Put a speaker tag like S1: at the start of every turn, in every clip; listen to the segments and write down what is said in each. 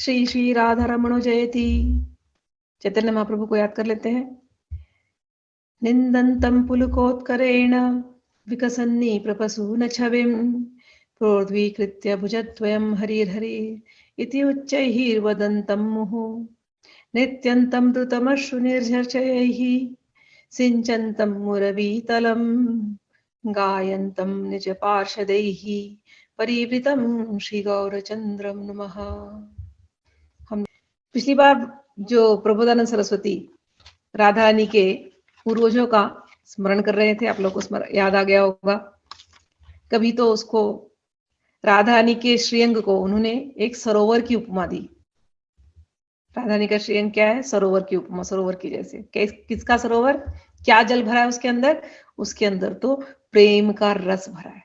S1: श्री श्री राधा रमणो जयति। चैतन्य महाप्रभु को याद कर लेते हैं। निंदन्तं पुलकोत्करेण विकसन्नि प्रपसून छविं प्रोद्वीकृत्य भुजद्वयं हरिर्हरि इति उच्चैर्वदन्तं मुहुः नित्यन्तं द्रुतमश्रु निर्झर्षयैः सिञ्चन्तं मुरवीतलं गायन्तं निज पार्षदैः परिवृतं श्री गौरचंद्रम नमः। हम पिछली बार जो प्रबोधानंद सरस्वती राधा रानी के पूर्वजों का स्मरण कर रहे थे, आप लोग को याद आ गया होगा। कभी तो उसको राधा रानी के श्रीअंग को उन्होंने एक सरोवर की उपमा दी। राधा रानी का श्रीअंग क्या है? सरोवर की उपमा, सरोवर की जैसे। किसका सरोवर? क्या जल भरा है उसके अंदर? उसके अंदर तो प्रेम का रस भरा है।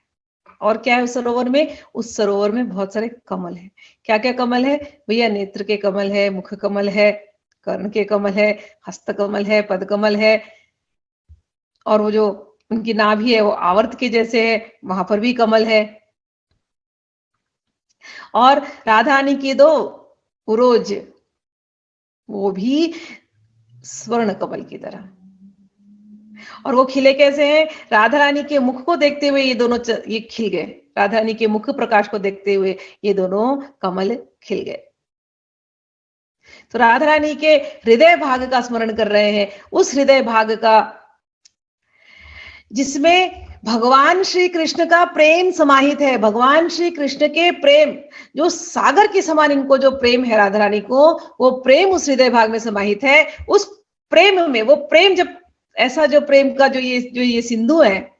S1: और क्या है उस सरोवर में? उस सरोवर में बहुत सारे कमल है। क्या क्या कमल है भैया? नेत्र के कमल है, मुख कमल है, कर्ण के कमल है, हस्त कमल है, पद कमल है, और वो जो उनकी नाभि है वो आवर्त के जैसे है, वहां पर भी कमल है। और राधा रानी की दो पुरोज वो भी स्वर्ण कमल की तरह। और वो खिले कैसे हैं? राधा रानी के मुख को देखते हुए ये दोनों ये खिल गए। राधा रानी के मुख प्रकाश को देखते हुए ये दोनों कमल खिल गए। तो राधा रानी के हृदय भाग का स्मरण कर रहे हैं, उस हृदय भाग का जिसमें भगवान श्री कृष्ण का प्रेम समाहित है। भगवान श्री कृष्ण के प्रेम जो सागर के समान इनको जो प्रेम है राधा रानी को, वो प्रेम उस हृदय भाग में समाहित है। उस प्रेम में वो प्रेम जब ऐसा जो प्रेम का जो ये सिंधु है,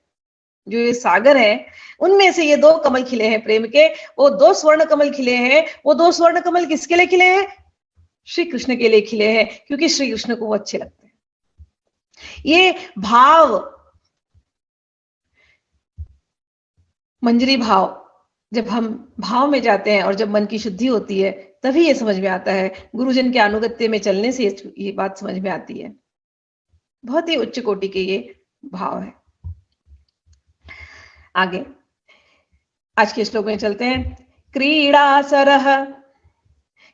S1: जो ये सागर है, उनमें से ये दो कमल खिले हैं प्रेम के। वो दो स्वर्ण कमल खिले हैं। वो दो स्वर्ण कमल किसके लिए खिले हैं? श्री कृष्ण के लिए खिले हैं, क्योंकि श्री कृष्ण को वो अच्छे लगते हैं। ये भाव, मंजरी भाव, जब हम भाव में जाते हैं और जब मन की शुद्धि होती है तभी ये समझ में आता है। गुरुजन के अनुगत्य में चलने से ये बात समझ में आती है। बहुत ही उच्च कोटि के ये भाव है। आगे आज के श्लोक में चलते हैं। क्रीड़ा सरह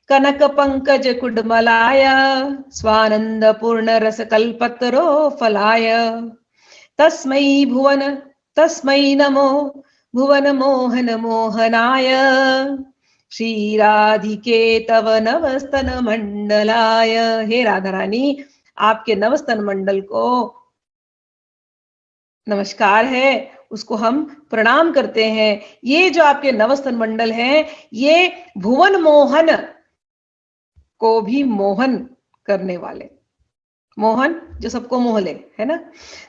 S1: कनक पंकज कुडमलाय स्वानंद पूर्ण रस कल्पतरो फलाय तस्मै नमो भुवन मोहन मोहनाय श्री राधिके तव नवस्तन मंडलाय। हे राधा रानी, आपके नवस्तन मंडल को नमस्कार है, उसको हम प्रणाम करते हैं। ये जो आपके नवस्तन मंडल हैं, ये भुवन मोहन को भी मोहन करने वाले, मोहन जो सबको मोह ले, है ना।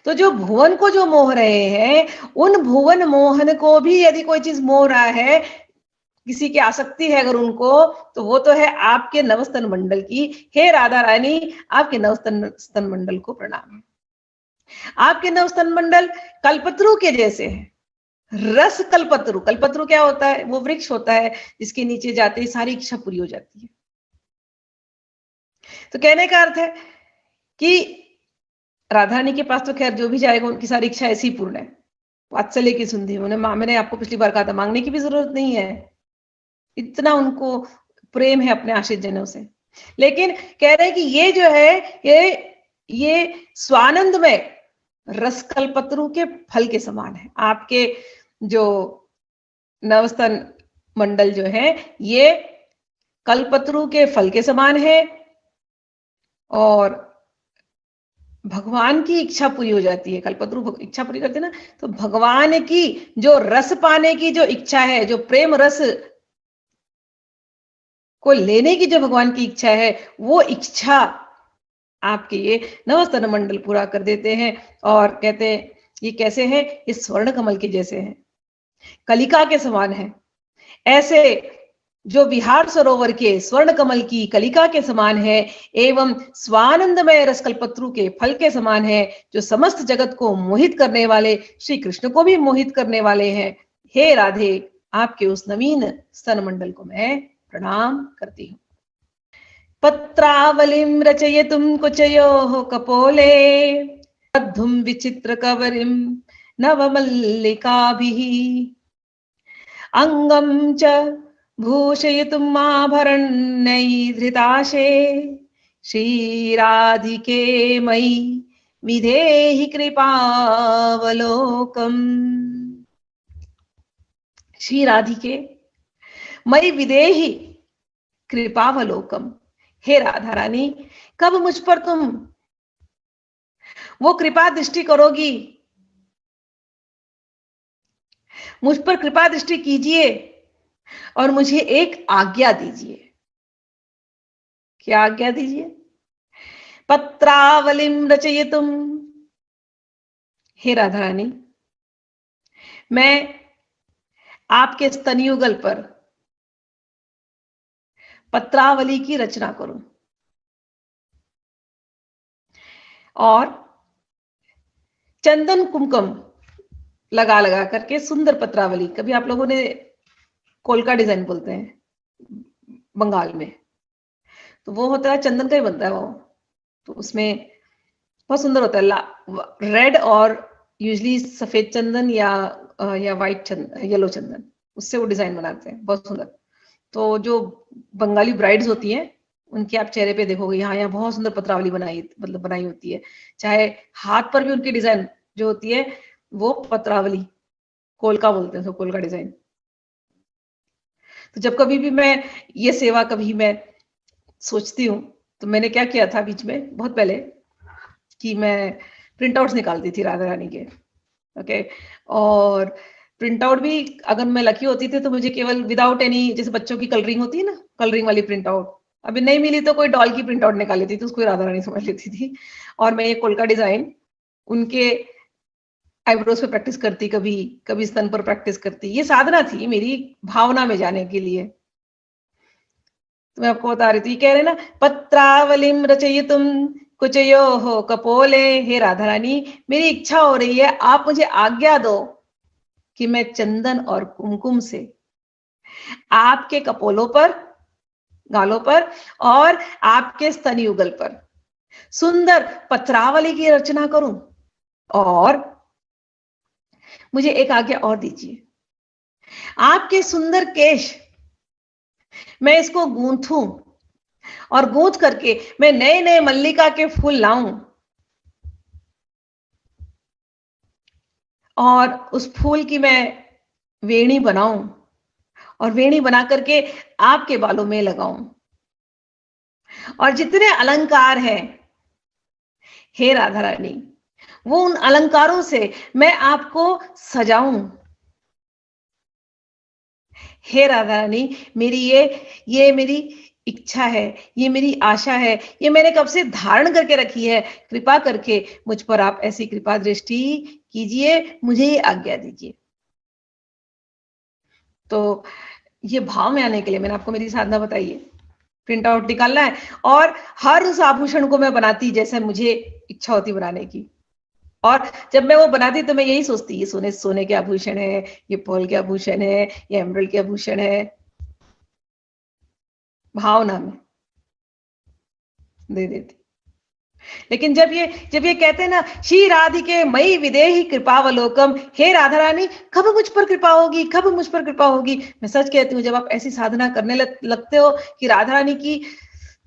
S1: तो जो भुवन को जो मोह रहे हैं, उन भुवन मोहन को भी यदि कोई चीज मोह रहा है, किसी की आसक्ति है अगर उनको, तो वो तो है आपके नवस्तन मंडल की। हे राधा रानी, आपके नवस्तन मंडल को प्रणाम है। आपके नवस्तन मंडल कल्पतरु के जैसे है। रस कल्पतरु, कल्पतरु क्या होता है? वो वृक्ष होता है जिसके नीचे जाते ही सारी इच्छा पूरी हो जाती है। तो कहने का अर्थ है कि राधा रानी के पास तो खैर जो भी जाएगा उनकी सारी इच्छा ऐसी पूर्ण है। वात्सल्य की सुंधी, मैंने आपको पिछली बार कहा था, मांगने की भी जरूरत नहीं है, इतना उनको प्रेम है अपने आश्रित जनों से। लेकिन कह रहे हैं कि ये जो है ये स्वानंद में रस कल्पतरु के फल के समान है। आपके जो नवस्तन मंडल जो है ये कल्पतरु के फल के समान है, और भगवान की इच्छा पूरी हो जाती है। कल्पतरु इच्छा पूरी करते ना, तो भगवान की जो रस पाने की जो इच्छा है, जो प्रेम रस को लेने की जो भगवान की इच्छा है, वो इच्छा आपके ये नवस्तन मंडल पूरा कर देते हैं। और कहते हैं ये कैसे है? ये स्वर्ण कमल के जैसे हैं, कलिका के समान है। ऐसे जो विहार सरोवर के स्वर्ण कमल की कलिका के समान है, एवं स्वानंदमय रस कल्पतरु के फल के समान है, जो समस्त जगत को मोहित करने वाले, श्री कृष्ण को भी मोहित करने वाले हैं। हे राधे, आपके उस नवीन स्तन मंडल को मैं प्रणाम करती हूँ। पत्रावलिं रचयितुं कुचयोः कपोले बद्धुं विचित्र कवरिं नवमल्लिकाभिः अंगं च भूषयितुम् आभरणैर्धृताशे श्रीराधिके मयि विधेहि कृपावलोकम्। श्री राधिके मयि विधेहि कृपावलोकम। हे राधा रानी, कब मुझ पर तुम वो कृपा दृष्टि करोगी? मुझ पर कृपा दृष्टि कीजिए और मुझे एक आज्ञा दीजिए। क्या आज्ञा दीजिए? पत्रावलिम रचयितुम। हे राधा रानी, मैं आपके स्तनयुगल पर पत्रावली की रचना करूं और चंदन कुमकुम लगा लगा करके सुंदर पत्रावली। कभी आप लोगों ने कोलका डिजाइन बोलते हैं बंगाल में, तो वो होता है चंदन का ही बनता है वो, तो उसमें बहुत सुंदर होता है, रेड और यूजली सफेद चंदन या व्हाइट चंदन, येलो चंदन, उससे वो डिजाइन बनाते हैं, बहुत सुंदर। तो जो बंगाली ब्राइड्स होती हैं उनके आप चेहरे पे देखोगे यहाँ यहाँ बहुत सुंदर पत्रावली बनाई होती है। चाहे हाथ पर भी उनकी डिजाइन जो होती है वो पत्रावली, कोलका बोलते हैं, तो कोलका डिजाइन। तो जब कभी भी मैं ये सेवा कभी मैं सोचती हूँ, तो मैंने क्या किया था बीच में बहुत पहले कि मैं प्रिंट आउट्स निकालती थी राधा रानी के, ओके। और प्रिंट आउट भी अगर मैं लकी होती थी तो मुझे केवल विदाउट एनी, जैसे बच्चों की कलरिंग होती है ना, कलरिंग वाली प्रिंट आउट, अभी नहीं मिली तो कोई डॉल की प्रिंट आउट निकाल लेती थी, उसको राधा रानी समझ लेती थी। और मैं ये कोलका डिजाइन उनके आईब्रोज पे प्रैक्टिस करती, कभी कभी स्तन पर प्रैक्टिस करती। ये साधना थी मेरी भावना में जाने के लिए। तो मैं आपको बता रही थी, कह रहे ना, पत्रावलिम रचयितुम कुचयो हो कपोले। हे राधा रानी, मेरी इच्छा हो रही है, आप मुझे आज्ञा दो कि मैं चंदन और कुमकुम से आपके कपोलों पर, गालों पर और आपके स्तनयुगल पर सुंदर पत्रावली की रचना करूं। और मुझे एक आज्ञा और दीजिए, आपके सुंदर केश मैं इसको गूंथूं और गूंथ करके मैं नए नए मल्लिका के फूल लाऊं और उस फूल की मैं वेणी बनाऊं और वेणी बना करके आपके बालों में लगाऊं। और जितने अलंकार हैं हे राधा रानी, वो उन अलंकारों से मैं आपको सजाऊं। हे राधा रानी, मेरी ये मेरी इच्छा है, ये मेरी आशा है, ये मैंने कब से धारण करके रखी है। कृपा करके मुझ पर आप ऐसी कृपा दृष्टि कीजिए, मुझे ये आज्ञा दीजिए। तो ये भाव में आने के लिए मैंने आपको मेरी साधना बताई है, प्रिंट आउट निकालना है और हर उस आभूषण को मैं बनाती जैसे मुझे इच्छा होती बनाने की। और जब मैं वो बनाती तो मैं यही सोचती, ये सोने सोने के आभूषण है, ये पर्ल के आभूषण है, ये एमरल्ड के आभूषण है, भावना में दे देती। लेकिन जब ये कहते हैं ना, श्री राधिके मई विदेही कृपावलोकम, हे राधा रानी कब मुझ पर कृपा होगी, कब मुझ पर कृपा होगी। मैं सच कहती हूँ, जब आप ऐसी साधना करने लगते हो कि राधा रानी की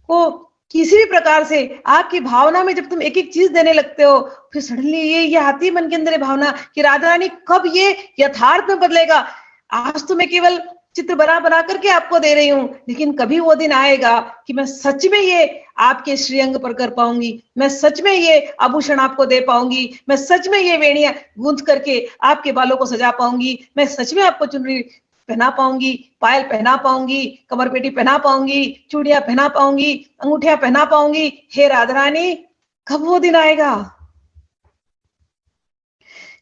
S1: को किसी भी प्रकार से आपकी भावना में जब तुम एक एक चीज देने लगते हो, फिर सडनली ये आती है मन के अंदर भावना कि राधा रानी कब ये यथार्थ में बदलेगा। आज तो मैं केवल चित्र बना बना करके आपको दे रही हूँ, लेकिन कभी वो दिन आएगा कि मैं सच में ये आपके श्रीअंग पर कर पाऊंगी, मैं सच में ये आभूषण आपको दे पाऊंगी, मैं सच में ये वेणियां गूंथ करके आपके बालों को सजा पाऊंगी, मैं सच में आपको चुनरी पहना पाऊंगी, पायल पहना पाऊंगी, कमर पेटी पहना पाऊंगी, चूड़ियां पहना पाऊंगी, अंगूठियां पहना पाऊंगी। हे राधा रानी, कब वो दिन आएगा?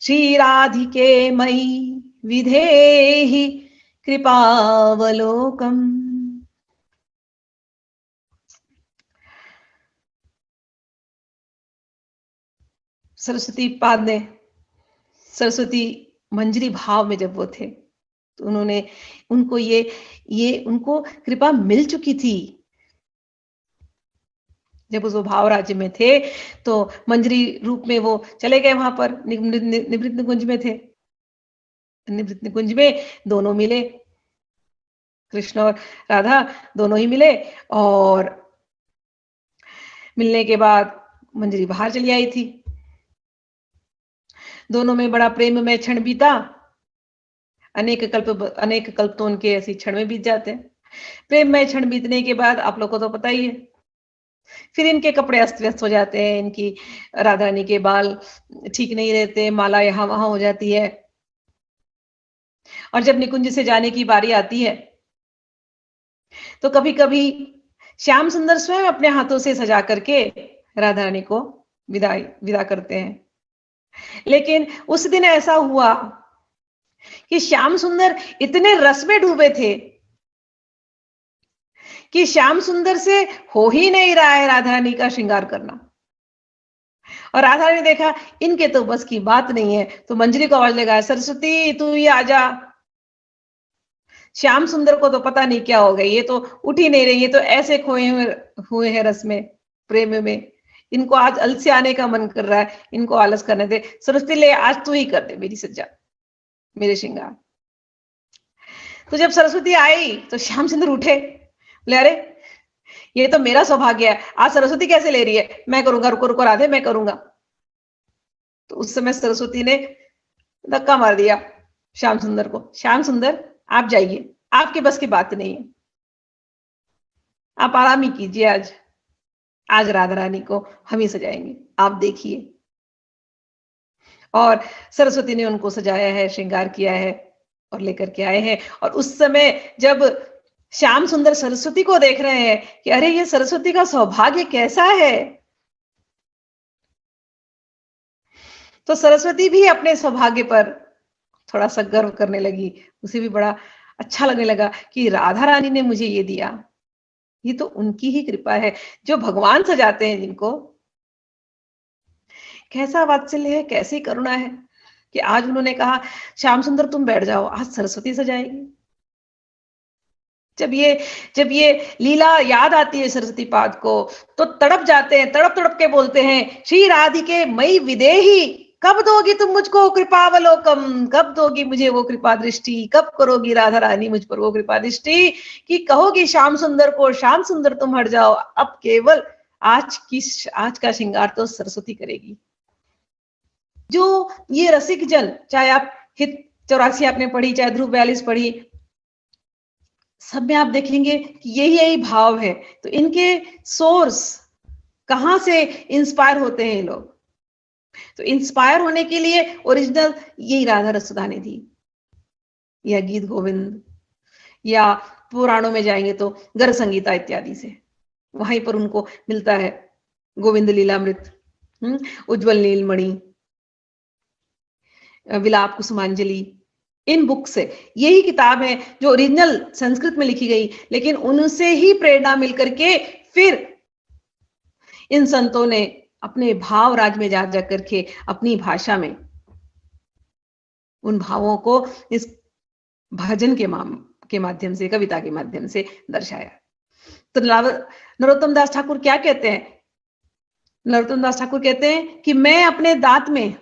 S1: श्री राधिके मई विधेहि कृपावलोकम। सरस्वती पाद ने, सरस्वती मंजरी भाव में जब वो थे, तो उन्होंने उनको ये उनको कृपा मिल चुकी थी। जब उस भाव राज्य में थे तो मंजरी रूप में वो चले गए, वहां पर निवृत्त निकुंज में थे। निवृत्त निकुंज में दोनों मिले, कृष्ण और राधा दोनों ही मिले और मिलने के बाद मंजरी बाहर चली आई थी। दोनों में बड़ा प्रेम में क्षण बीता। अनेक कल्प तो उनके ऐसे क्षण में बीत जाते हैं। प्रेम में क्षण बीतने के बाद आप लोग को तो पता ही है, फिर इनके कपड़े अस्त व्यस्त हो जाते हैं, इनकी राधा रानी के बाल ठीक नहीं रहते, माला यहाँ वहां हो जाती है। और जब निकुंज से जाने की बारी आती है तो कभी कभी श्याम सुंदर स्वयं अपने हाथों से सजा करके राधा रानी को विदा करते हैं। लेकिन उस दिन ऐसा हुआ कि श्याम सुंदर इतने रस में डूबे थे कि श्याम सुंदर से हो ही नहीं रहा है राधा रानी का श्रृंगार करना। और राधा रानी देखा इनके तो बस की बात नहीं है, तो मंजरी को आवाज लगाया, सरस्वती तू ही आजा। श्याम सुंदर को तो पता नहीं क्या हो गई, ये तो उठ ही नहीं रही, ये तो ऐसे खोए हुए हैं रस में, प्रेम में। इनको आज अलसी आने का मन कर रहा है, इनको आलस करने दे। सरस्वती ले आज तू ही कर दे मेरी सज्जा, मेरे श्रृंगार। तो जब सरस्वती आई तो श्याम सुंदर उठे, बोले अरे ये तो मेरा सौभाग्य है, आज सरस्वती कैसे ले रही है, मैं करूंगा, रुको रुको राधे मैं करूंगा। तो उस समय सरस्वती ने धक्का मार दिया श्याम सुंदर को, श्याम सुंदर आप जाइए, आपके बस की बात नहीं है, आप आराम ही कीजिए, आज राधा रानी को हम ही सजाएंगे, आप देखिए। और सरस्वती ने उनको सजाया है, श्रृंगार किया है और लेकर के आए हैं। और उस समय जब श्याम सुंदर सरस्वती को देख रहे हैं कि अरे ये सरस्वती का सौभाग्य कैसा है, तो सरस्वती भी अपने सौभाग्य पर थोड़ा सा गर्व करने लगी। उसे भी बड़ा अच्छा लगने लगा कि राधा रानी ने मुझे ये दिया, ये तो उनकी ही कृपा है, जो भगवान सजाते हैं जिनको। कैसा वात्सल्य है, कैसी करुणा है कि आज उन्होंने कहा श्याम सुंदर तुम बैठ जाओ, आज सरस्वती सजाएगी। जब ये लीला याद आती है सरस्वती पाद को तो तड़प जाते हैं, तड़प तड़प के बोलते हैं, श्री राधिके मई विदेही, कब दोगी तुम मुझको कृपावलोकम, कब दोगी मुझे वो कृपा दृष्टि, कब करोगी राधा रानी मुझ पर वो कृपा दृष्टि कि कहोगी श्याम सुंदर को, श्याम सुंदर तुम हट जाओ, अब केवल आज का श्रृंगार तो सरस्वती करेगी। जो ये रसिक जन, चाहे आप हित 84 आपने पढ़ी, चाहे ध्रुव 42 पढ़ी, सब में आप देखेंगे कि यही भाव है। तो इनके सोर्स कहां से इंस्पायर होते हैं ये लोग, तो इंस्पायर होने के लिए ओरिजिनल यही राधा रसोदा ने दी, या गीत गोविंद, या पुराणों में जाएंगे तो गर संगीता इत्यादि से, वहीं पर उनको मिलता है गोविंद लीलामृत, उज्जवल नीलमणि, विलाप कुसुमांजलि, इन बुक से यही किताब है जो ओरिजिनल संस्कृत में लिखी गई, लेकिन उनसे ही प्रेरणा मिलकर के फिर इन संतों ने अपने भाव राज में जा करके अपनी भाषा में उन भावों को इस भजन के माध्यम से, कविता के माध्यम से दर्शाया। तो नरोत्तम दास ठाकुर क्या कहते हैं? नरोत्तम दास ठाकुर कहते हैं कि मैं अपने दांत में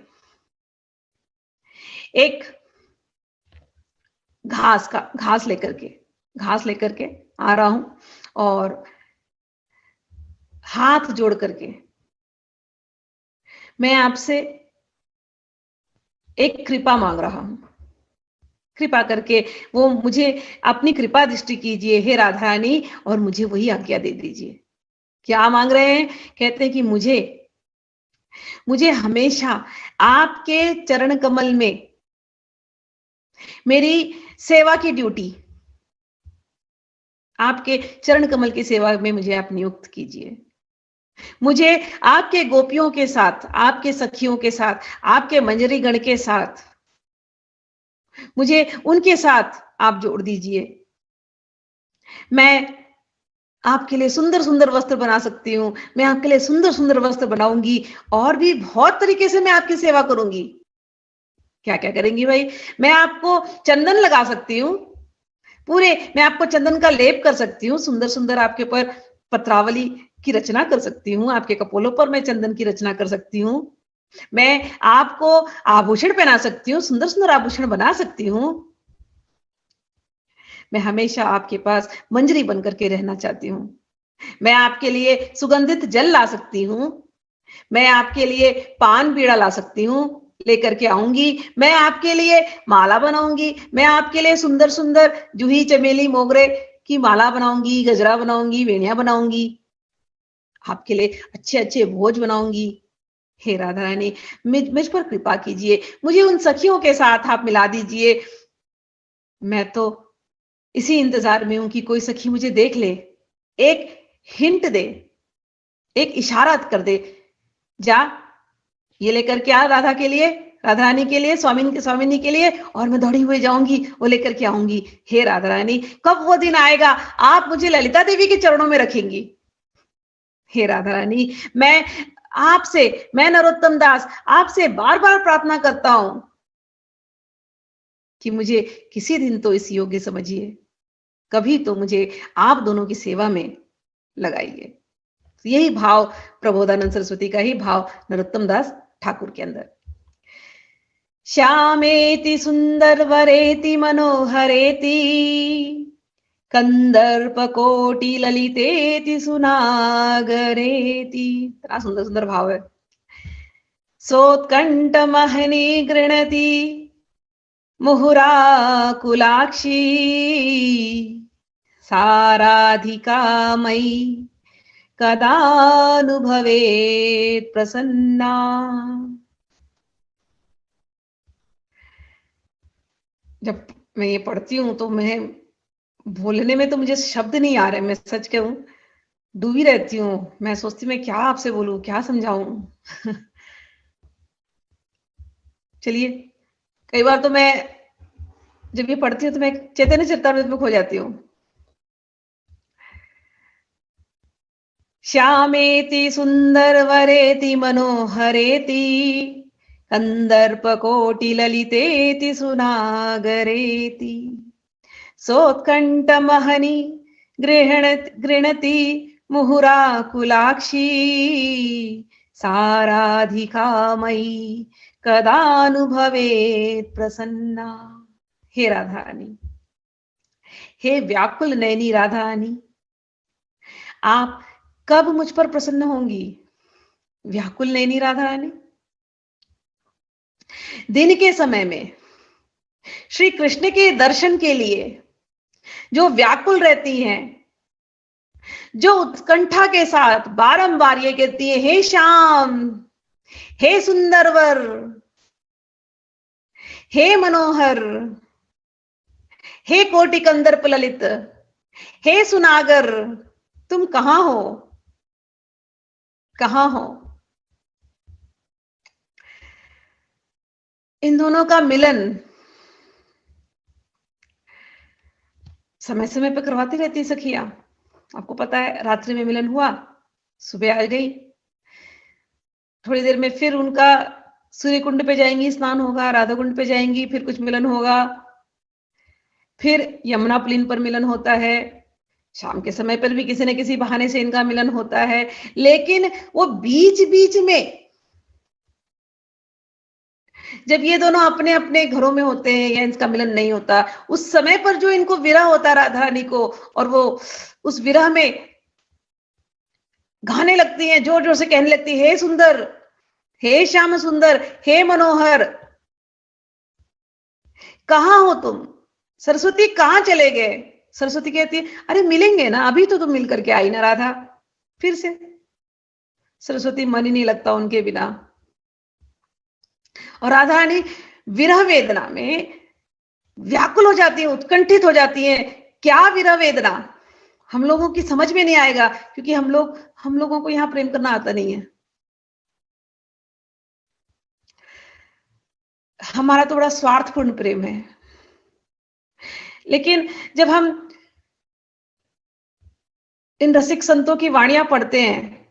S1: एक घास लेकर के आ रहा हूं और हाथ जोड़ करके मैं आपसे एक कृपा मांग रहा हूं, कृपा करके वो मुझे अपनी कृपा दृष्टि कीजिए हे राधा रानी, और मुझे वही आज्ञा दे दीजिए। क्या मांग रहे हैं? कहते हैं कि मुझे हमेशा आपके चरण कमल में मेरी सेवा की ड्यूटी, आपके चरण कमल की सेवा में मुझे आप नियुक्त कीजिए। मुझे आपके गोपियों के साथ, आपके सखियों के साथ, आपके मंजरी गण के साथ, मुझे उनके साथ आप जोड़ दीजिए। मैं आपके लिए सुंदर सुंदर वस्त्र बना सकती हूं, मैं आपके लिए सुंदर सुंदर वस्त्र बनाऊंगी, और भी बहुत तरीके से मैं आपकी सेवा करूंगी। क्या क्या करेंगी भाई? मैं आपको चंदन लगा सकती हूँ, मैं आपको चंदन का लेप कर सकती हूँ, सुंदर सुंदर आपके ऊपर पत्रावली की रचना कर सकती हूँ, आपके कपोलों पर मैं चंदन की रचना कर सकती हूँ, मैं आपको आभूषण पहना सकती हूँ, सुंदर सुंदर आभूषण बना सकती हूँ, मैं हमेशा आपके पास मंजरी बन करके रहना चाहती हूँ। मैं आपके लिए सुगंधित जल ला सकती हूँ। मैं आपके लिए पान बीड़ा ला सकती हूँ, लेकर के आऊंगी। मैं आपके लिए माला बनाऊंगी। मैं आपके लिए सुंदर सुंदर जूही चमेली मोगरे की माला बनाऊंगी, गजरा बनाऊंगी, वेणियां बनाऊंगी। आपके लिए अच्छे अच्छे भोज बनाऊंगी। हे राधा रानी, मुझ पर कृपा कीजिए, मुझे उन सखियों के साथ आप मिला दीजिए। मैं तो इसी इंतजार में हूं कि कोई सखी मुझे देख ले, एक हिंट दे, एक इशारा कर दे, जा ये लेकर के आ राधा के लिए, राधा रानी के लिए, स्वामिनी के लिए, और मैं दौड़ी हुई जाऊंगी, वो लेकर के आऊंगी। हे राधा रानी, कब वो दिन आएगा आप मुझे ललिता देवी के चरणों में रखेंगी? हे राधा रानी, मैं नरोत्तम दास आपसे बार बार प्रार्थना करता हूं कि मुझे किसी दिन तो इस योग्य समझिए, कभी तो मुझे आप दोनों की सेवा में लगाइए। यही भाव प्रबोधानंद सरस्वती का ही भाव नरोत्तम दास ठाकुर के अंदर। श्यामेति सुंदर वरेति मनोहरेति कंदर्प कोटि ललितेति सुनागरेति। इतना सुंदर सुंदर भाव है। सोत्कंठ महनी गृणति मुहुराकुलाक्षी साराधिका मयि कदानुभवेत् प्रसन्ना। जब मैं ये पढ़ती हूँ तो मैं बोलने में तो मुझे शब्द नहीं आ रहे, मैं सच कहूं डूबी रहती हूँ। मैं सोचती मैं क्या आपसे बोलूं, क्या समझाऊं। चलिए, कई बार तो मैं जब ये पढ़ती हूँ तो मैं चैतन्य चरितामृत में खो जाती हूँ। श्यामेति सुंदर वरेति मनोहरेति कंदर्प कोटि ललितेति सुनागरेति सोत्कंठ महनी गृणति मुहुराकुलाक्षी साराधिका मयि कदानुभवेत् प्रसन्ना। हे राधा रानी, हे व्याकुल नयनी राधा रानी, आप कब मुझ पर प्रसन्न होंगी? व्याकुल नयनी राधा रानी, दिन के समय में श्री कृष्ण के दर्शन के लिए जो व्याकुल रहती हैं, जो उत्कंठा के साथ बारंबार ये कहती है, हे श्याम, हे सुंदरवर, हे मनोहर, हे कोटि कंदर्प ललित, हे सुनागर, तुम कहां हो, कहां हो? इन दोनों का मिलन समय समय पर करवाती रहती सखियां। आपको पता है, रात्रि में मिलन हुआ, सुबह आ गई, थोड़ी देर में फिर उनका सूर्य कुंड पे जाएंगी, स्नान होगा, राधा कुंड पे जाएंगी, फिर कुछ मिलन होगा, फिर यमुना पुलिन पर मिलन होता है, शाम के समय पर भी किसी न किसी बहाने से इनका मिलन होता है। लेकिन वो बीच बीच में जब ये दोनों अपने अपने घरों में होते हैं या इनका मिलन नहीं होता, उस समय पर जो इनको विरह होता है राधा रानी को, और वो उस विरह में गाने लगती हैं, जोर जोर से कहने लगती है, हे सुंदर, हे श्याम सुंदर, हे मनोहर, कहां हो तुम? सरस्वती कहां चले गए? सरस्वती कहती है, अरे मिलेंगे ना, अभी तो तुम मिल करके आई ना राधा। फिर से सरस्वती मन ही नहीं लगता उनके बिना, और राधा रानी विरह वेदना में व्याकुल हो जाती है, उत्कंठित हो जाती है। क्या विरह वेदना, हम लोगों की समझ में नहीं आएगा, क्योंकि हम लोगों को यहां प्रेम करना आता नहीं है। हमारा तो बड़ा स्वार्थपूर्ण प्रेम है। लेकिन जब हम इन रसिक संतों की वाणियां पढ़ते हैं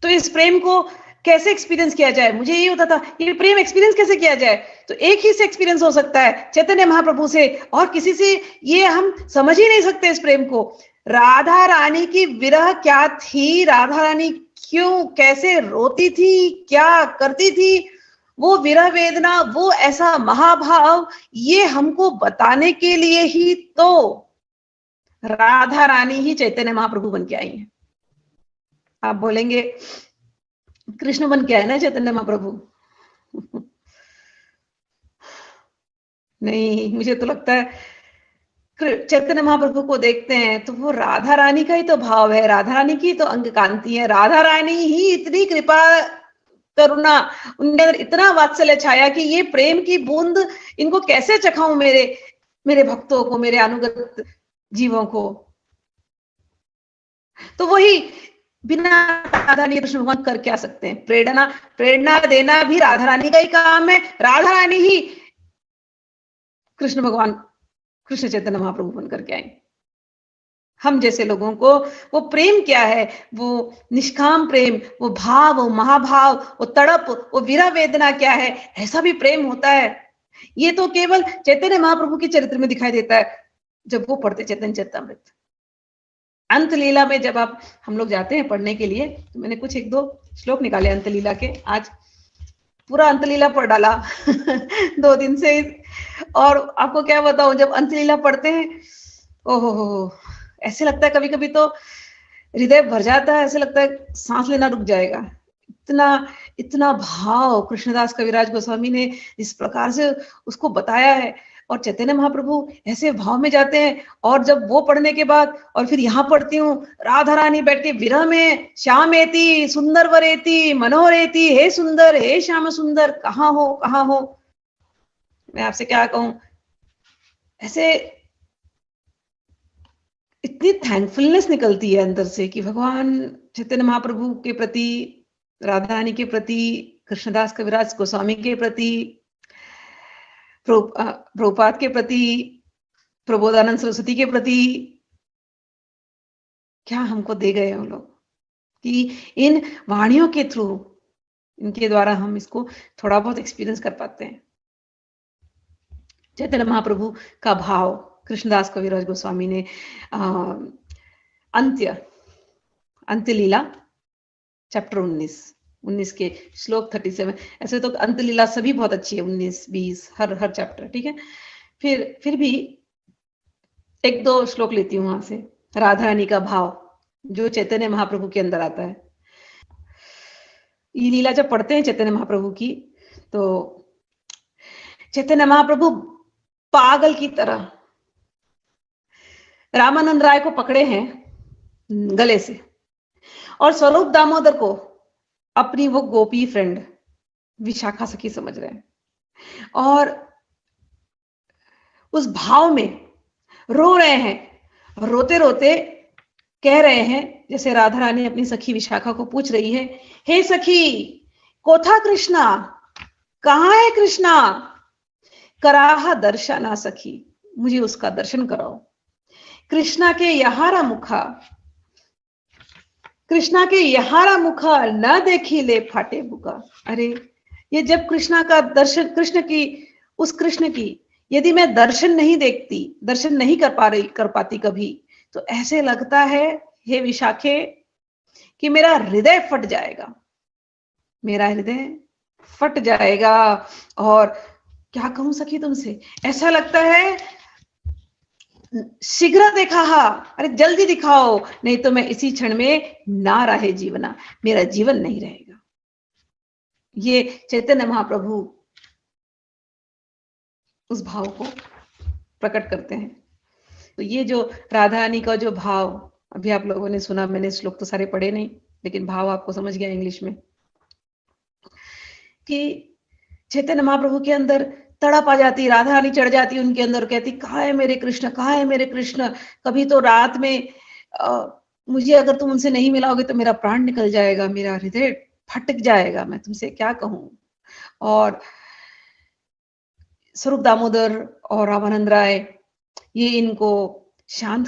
S1: तो इस प्रेम को कैसे एक्सपीरियंस किया जाए? मुझे ये होता था, ये प्रेम एक्सपीरियंस कैसे किया जाए? तो एक ही से एक्सपीरियंस हो सकता है, चैतन्य महाप्रभु से, और किसी से ये हम समझ ही नहीं सकते इस प्रेम को। राधा रानी की विरह क्या थी, राधा रानी क्यों कैसे रोती थी, क्या करती थी, वो विरह वेदना, वो ऐसा महाभाव, ये हमको बताने के लिए ही तो राधा रानी ही चैतन्य महाप्रभु बन के आई हैं। आप बोलेंगे कृष्ण बन के आए ना चैतन्य महाप्रभु? नहीं, मुझे तो लगता है चैतन्य महाप्रभु को देखते हैं तो वो राधा रानी का ही तो भाव है, राधा रानी की तो अंग कांति है, राधा रानी ही इतनी कृपा करुणा, उनके अंदर इतना वात्सल्य छाया कि ये प्रेम की बूंद इनको कैसे चखाऊं मेरे मेरे भक्तों को, मेरे अनुगत जीवों को। तो वही बिना राधा रानी कृष्ण भगवान कर क्या सकते हैं? प्रेरणा प्रेरणा देना भी राधा रानी का ही काम है। राधा रानी ही कृष्ण भगवान, कृष्ण चैतन्य महाप्रभु बन करके आए। हम जैसे लोगों को वो प्रेम क्या है, वो निष्काम प्रेम, वो भाव, वो महाभाव, वो तड़प, वो विरह वेदना क्या है, ऐसा भी प्रेम होता है। ये तो केवल चैतन्य महाप्रभु के चरित्र में दिखाई देता है जब वो पढ़ते चैतन्य चरितामृत। अंत लीला में जब आप हम लोग जाते हैं पढ़ने के लिए, तो मैंने कुछ एक दो श्लोक निकाले अंत लीला के, आज पूरा अंत लीला पढ़ डाला 2 दिन से। और आपको क्या बताऊं, जब अंत लीला पढ़ते हैं, ओहो हो, ऐसे लगता है कभी कभी तो हृदय भर जाता है, ऐसे लगता है सांस लेना रुक जाएगा। इतना इतना भाव कृष्णदास कविराज गोस्वामी ने इस प्रकार से उसको बताया है। और चैतन्य महाप्रभु ऐसे भाव में जाते हैं, और जब वो पढ़ने के बाद और फिर यहाँ पढ़ती हूँ, राधा रानी बैठ के विरह में, श्याम एति सुंदर वरेति मनोहर एति, हे सुंदर हे श्याम सुंदर, कहाँ हो कहाँ हो। मैं आपसे क्या कहूं, ऐसे इतनी थैंकफुलनेस निकलती है अंदर से कि भगवान चैतन्य महाप्रभु के प्रति, राधा रानी के प्रति, कृष्णदास कविराज गोस्वामी के प्रति, प्रभुपाद के प्रति, प्रबोधानंद सरस्वती के प्रति, क्या हमको दे गए हम लोग कि इन वाणियों के थ्रू, इनके द्वारा हम इसको थोड़ा बहुत एक्सपीरियंस कर पाते हैं। चैतन्य महाप्रभु का भाव कृष्णदास कविराज गोस्वामी ने अंत्य लीला चैप्टर 19 के श्लोक 37, ऐसे तो अंत लीला सभी बहुत अच्छी है, 19, 20 हर चैप्टर, ठीक है। फिर भी 1-2 श्लोक लेती हूँ वहां से, राधा रानी का भाव जो चैतन्य महाप्रभु के अंदर आता है। ये लीला जब पढ़ते हैं चैतन्य महाप्रभु की, तो चैतन्य महाप्रभु पागल की तरह रामानंद राय को पकड़े हैं गले से, और स्वरूप दामोदर को अपनी वो गोपी फ्रेंड विशाखा सखी समझ रहे हैं, और उस भाव में रो रहे हैं। रोते रोते कह रहे हैं, जैसे राधा रानी अपनी सखी विशाखा को पूछ रही है, हे सखी कोथा कृष्णा, कहाँ है कृष्णा, कराहा दर्शना सखी, मुझे उसका दर्शन कराओ। कृष्णा के यहारा मुखा, कृष्णा के यहारा मुखा, न देखी ले फाटे बुका। अरे ये जब कृष्णा का दर्शन, उस कृष्ण की यदि मैं दर्शन नहीं देखती, दर्शन नहीं कर पाती कभी, तो ऐसे लगता है हे विशाखे कि मेरा हृदय फट जाएगा, मेरा हृदय फट जाएगा। और क्या कहूं सखी तुमसे, ऐसा लगता है शीघ्र देखा, अरे जल्दी दिखाओ, नहीं तो मैं इसी क्षण में ना रहे जीवना, मेरा जीवन नहीं रहेगा। ये चैतन्य महाप्रभु उस भाव को प्रकट करते हैं। तो ये जो राधा रानी का जो भाव अभी आप लोगों ने सुना, मैंने श्लोक तो सारे पढ़े नहीं, लेकिन भाव आपको समझ गया इंग्लिश में, कि चैतन्य महाप्रभु के अंदर तड़प आ जाती, राधा रानी चढ़ जाती उनके अंदर, कहती कहाँ है मेरे कृष्ण, कहाँ है मेरे कृष्ण। कभी तो रात में मुझे अगर तुम उनसे नहीं मिलाओगे तो मेरा प्राण निकल जाएगा, मेरा हृदय फटक जाएगा, मैं तुमसे क्या कहूं। और स्वरूप दामोदर और रामानंद राय ये इनको शांत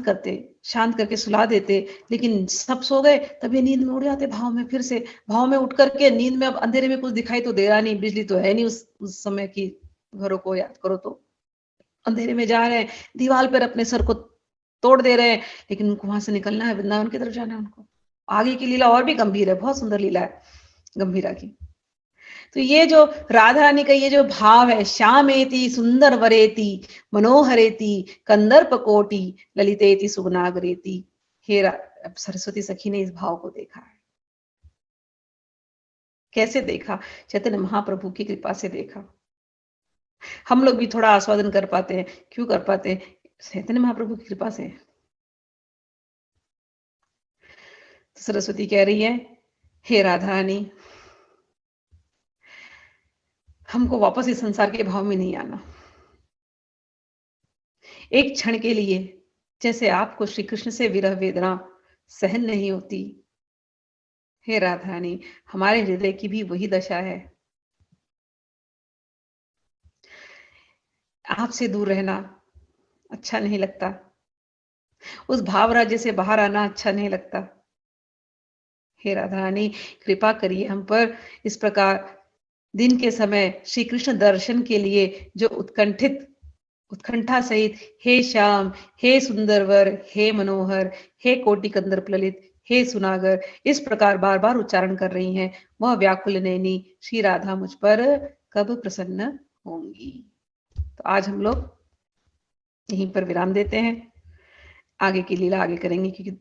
S1: करके सुला देते, लेकिन सब सो गए, तभी नींद में उड़ जाते भाव में, फिर से भाव में उठ करके नींद में, अब अंधेरे में कुछ दिखाई तो दे रहा नहीं, बिजली तो है नहीं उस समय की, घरों को याद करो तो अंधेरे में जा रहे हैं, दीवार पर अपने सर को तोड़ दे रहे हैं, लेकिन उनको वहां से निकलना है, वृंदावन की तरफ जाना है उनको। आगे की लीला और भी गंभीर है, बहुत सुंदर लीला है गंभीरा की। तो ये जो राधा रानी का ये जो भाव है, श्यामेति सुंदर वरेति मनोहरेति कंदर्प कोटि ललितेति सुगनागरेति, अब सरस्वती सखी ने इस भाव को देखा है। कैसे देखा? चैतन्य महाप्रभु की कृपा से देखा। हम लोग भी थोड़ा आस्वादन कर पाते हैं। क्यों कर पाते हैं? चैतन्य महाप्रभु की कृपा से। तो सरस्वती कह रही है, हे राधा रानी, हमको वापस इस संसार के भाव में नहीं आना। एक क्षण के लिए जैसे आपको श्री कृष्ण से विरह वेदना सहन नहीं होती, हे राधा रानी, हमारे हृदय की भी वही दशा है। आपसे दूर रहना अच्छा नहीं लगता, उस भाव राज्य से बाहर आना अच्छा नहीं लगता। हे राधा रानी, कृपा करिए हम पर। इस प्रकार दिन के समय श्री कृष्ण दर्शन के लिए जो उत्कंठा सहित हे श्याम, हे सुंदरवर, हे मनोहर, हे कोटि कंदर्प ललित, हे सुनागर, इस प्रकार बार बार उच्चारण कर रही हैं, वह व्याकुल नैनी श्री राधा मुझ पर कब प्रसन्न होंगी। तो आज हम लोग यहीं पर विराम देते हैं। आगे की लीला आगे करेंगे, क्योंकि